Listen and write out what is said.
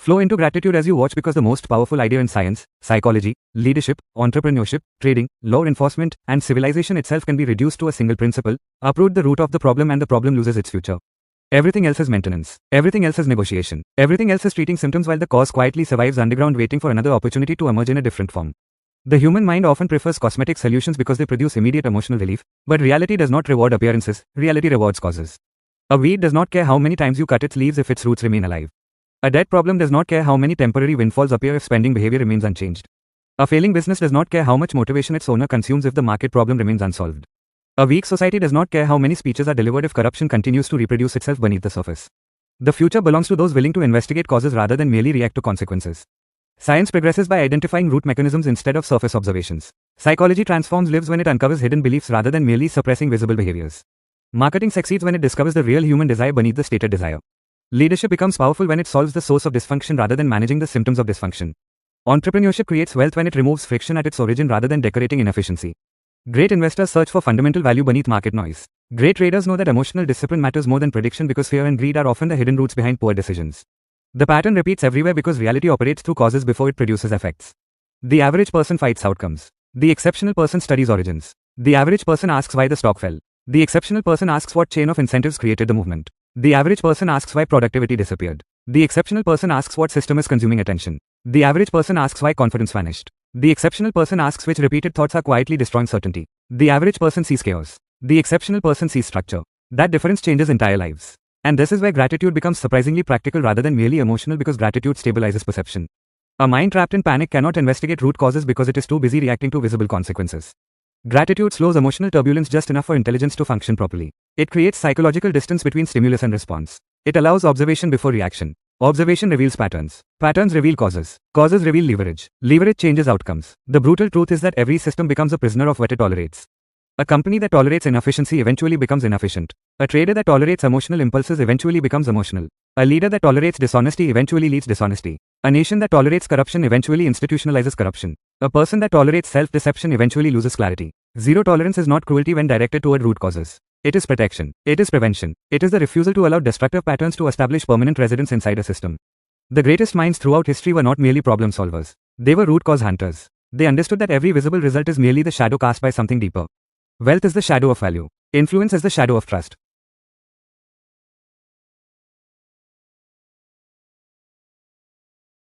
Flow into gratitude as you watch, because the most powerful idea in science, psychology, leadership, entrepreneurship, trading, law enforcement, and civilization itself can be reduced to a single principle: uproot the root of the problem and the problem loses its future. Everything else is maintenance. Everything else is negotiation. Everything else is treating symptoms while the cause quietly survives underground, waiting for another opportunity to emerge in a different form. The human mind often prefers cosmetic solutions because they produce immediate emotional relief, but reality does not reward appearances, reality rewards causes. A weed does not care how many times you cut its leaves if its roots remain alive. A debt problem does not care how many temporary windfalls appear if spending behavior remains unchanged. A failing business does not care how much motivation its owner consumes if the market problem remains unsolved. A weak society does not care how many speeches are delivered if corruption continues to reproduce itself beneath the surface. The future belongs to those willing to investigate causes rather than merely react to consequences. Science progresses by identifying root mechanisms instead of surface observations. Psychology transforms lives when it uncovers hidden beliefs rather than merely suppressing visible behaviors. Marketing succeeds when it discovers the real human desire beneath the stated desire. Leadership becomes powerful when it solves the source of dysfunction rather than managing the symptoms of dysfunction. Entrepreneurship creates wealth when it removes friction at its origin rather than decorating inefficiency. Great investors search for fundamental value beneath market noise. Great traders know that emotional discipline matters more than prediction because fear and greed are often the hidden roots behind poor decisions. The pattern repeats everywhere because reality operates through causes before it produces effects. The average person fights outcomes. The exceptional person studies origins. The average person asks why the stock fell. The exceptional person asks what chain of incentives created the movement. The average person asks why productivity disappeared. The exceptional person asks what system is consuming attention. The average person asks why confidence vanished. The exceptional person asks which repeated thoughts are quietly destroying certainty. The average person sees chaos. The exceptional person sees structure. That difference changes entire lives. And this is where gratitude becomes surprisingly practical rather than merely emotional, because gratitude stabilizes perception. A mind trapped in panic cannot investigate root causes because it is too busy reacting to visible consequences. Gratitude slows emotional turbulence just enough for intelligence to function properly. It creates psychological distance between stimulus and response. It allows observation before reaction. Observation reveals patterns. Patterns reveal causes. Causes reveal leverage. Leverage changes outcomes. The brutal truth is that every system becomes a prisoner of what it tolerates. A company that tolerates inefficiency eventually becomes inefficient. A trader that tolerates emotional impulses eventually becomes emotional. A leader that tolerates dishonesty eventually leads dishonesty. A nation that tolerates corruption eventually institutionalizes corruption. A person that tolerates self-deception eventually loses clarity. Zero tolerance is not cruelty when directed toward root causes. It is protection. It is prevention. It is the refusal to allow destructive patterns to establish permanent residence inside a system. The greatest minds throughout history were not merely problem solvers. They were root cause hunters. They understood that every visible result is merely the shadow cast by something deeper. Wealth is the shadow of value. Influence is the shadow of trust.